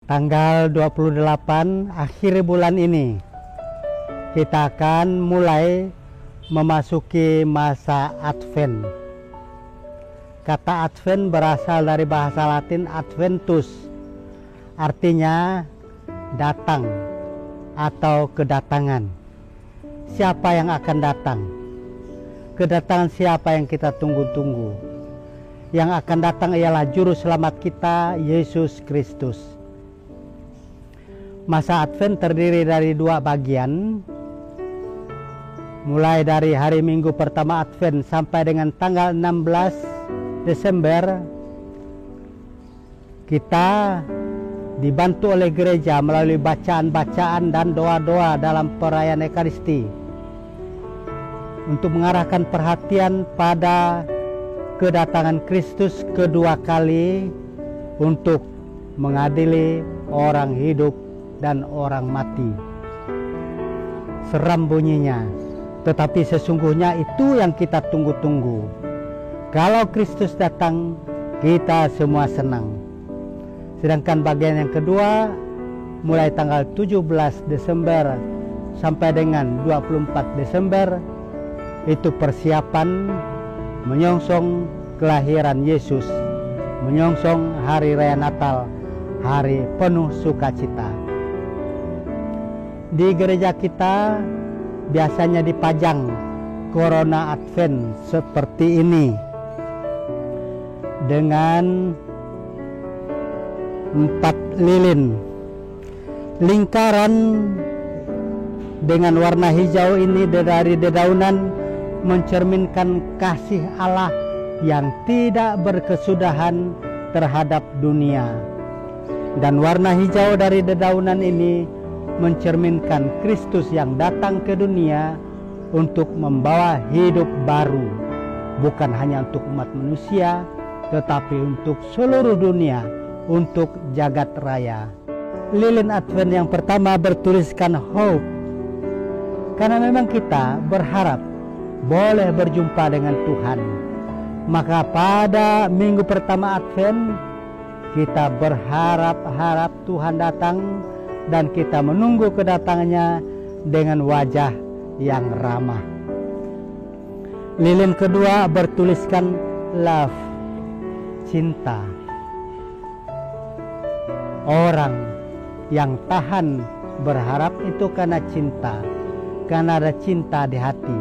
Tanggal 28 akhir bulan ini kita akan mulai memasuki masa Advent. Kata Advent berasal dari bahasa Latin adventus, artinya datang atau kedatangan. Siapa yang akan datang? Kedatangan siapa yang kita tunggu-tunggu? Yang akan datang ialah Juru Selamat kita, Yesus Kristus. Masa Advent terdiri dari dua bagian, mulai dari hari Minggu pertama Advent sampai dengan tanggal 16 Desember. Kita dibantu oleh gereja melalui bacaan-bacaan dan doa-doa dalam perayaan Ekaristi untuk mengarahkan perhatian pada kedatangan Kristus kedua kali untuk mengadili orang hidup dan orang mati. Seram bunyinya, tetapi sesungguhnya itu yang kita tunggu-tunggu. Kalau Kristus datang, kita semua senang. Sedangkan bagian yang kedua, mulai tanggal 17 Desember sampai dengan 24 Desember, itu persiapan menyongsong kelahiran Yesus, menyongsong hari raya Natal, hari penuh sukacita. Di gereja kita biasanya dipajang Corona Advent seperti ini dengan 4 lilin. Lingkaran dengan warna hijau ini dari dedaunan mencerminkan kasih Allah yang tidak berkesudahan terhadap dunia. Dan warna hijau dari dedaunan ini mencerminkan Kristus yang datang ke dunia untuk membawa hidup baru, bukan hanya untuk umat manusia, tetapi untuk seluruh dunia, untuk jagat raya. Lilin Advent yang pertama bertuliskan hope, karena memang kita berharap boleh berjumpa dengan Tuhan. Maka pada minggu pertama Advent kita berharap Tuhan datang, dan kita menunggu kedatangannya dengan wajah yang ramah. Lilin kedua bertuliskan love, cinta. Orang yang tahan berharap itu karena cinta, karena ada cinta di hati.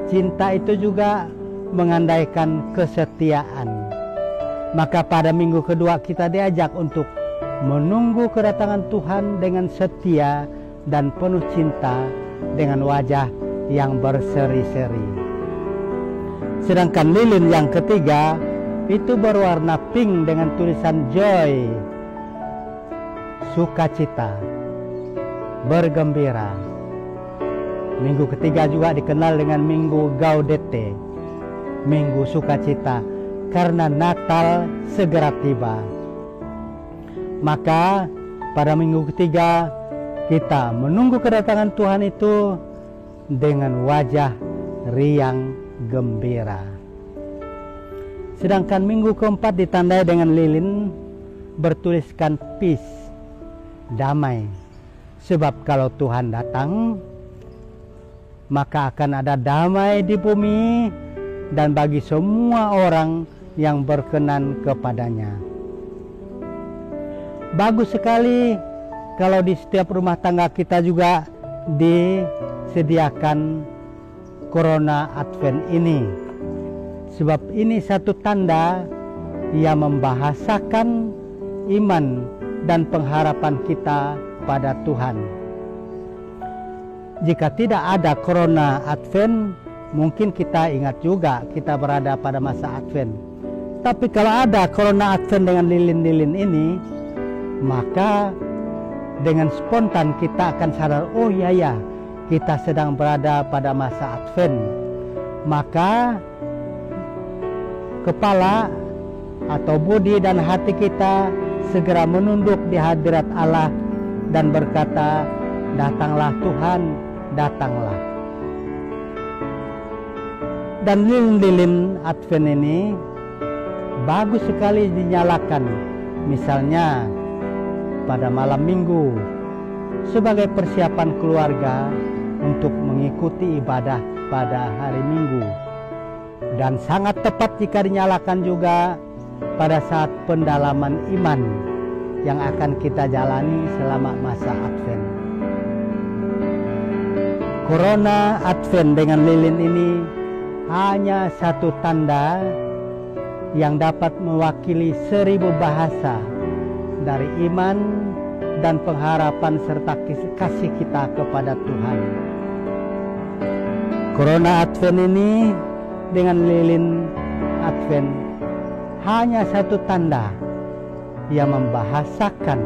Cinta itu juga mengandaikan kesetiaan. Maka pada minggu kedua kita diajak untuk menunggu kedatangan Tuhan dengan setia dan penuh cinta, dengan wajah yang berseri-seri. Sedangkan lilin yang ketiga itu berwarna pink dengan tulisan joy, sukacita, bergembira. Minggu ketiga juga dikenal dengan Minggu Gaudete, Minggu sukacita, karena Natal segera tiba. Maka pada minggu ketiga kita menunggu kedatangan Tuhan itu dengan wajah riang gembira. Sedangkan minggu keempat ditandai dengan lilin bertuliskan peace, damai. Sebab kalau Tuhan datang, maka akan ada damai di bumi dan bagi semua orang yang berkenan kepadanya. Bagus sekali kalau di setiap rumah tangga kita juga disediakan Corona Advent ini. Sebab ini satu tanda yang membahasakan iman dan pengharapan kita pada Tuhan. Jika tidak ada Corona Advent, mungkin kita ingat juga kita berada pada masa Advent. Tapi kalau ada Corona Advent dengan lilin-lilin ini, maka dengan spontan kita akan sadar, oh ya, kita sedang berada pada masa Advent. Maka kepala atau budi dan hati kita segera menunduk di hadirat Allah dan berkata, datanglah Tuhan, datanglah. Dan lilin-lilin Advent ini bagus sekali dinyalakan. Misalnya pada malam minggu sebagai persiapan keluarga untuk mengikuti ibadah pada hari Minggu. Dan sangat tepat jika dinyalakan juga pada saat pendalaman iman yang akan kita jalani selama masa Advent. Corona Advent dengan lilin ini hanya satu tanda yang dapat mewakili 1000 bahasa dari iman dan pengharapan serta kasih kita kepada Tuhan. Corona Advent ini dengan lilin Advent hanya satu tanda yang membahasakan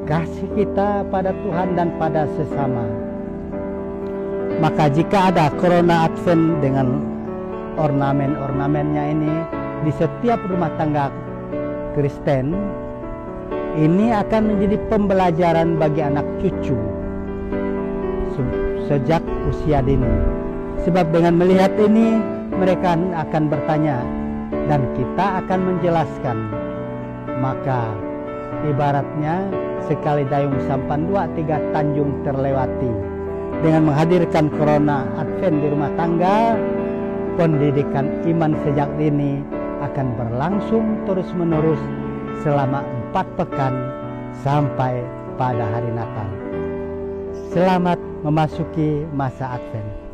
kasih kita pada Tuhan dan pada sesama. Maka jika ada Corona Advent dengan ornamen-ornamennya ini di setiap rumah tangga Kristen, ini akan menjadi pembelajaran bagi anak cucu sejak usia dini. Sebab dengan melihat ini mereka akan bertanya dan kita akan menjelaskan. Maka ibaratnya sekali dayung sampan 2-3 tanjung terlewati. Dengan menghadirkan Corona Advent di rumah tangga, pendidikan iman sejak dini akan berlangsung terus-menerus selama 4 pekan sampai pada hari Natal. Selamat memasuki masa Advent.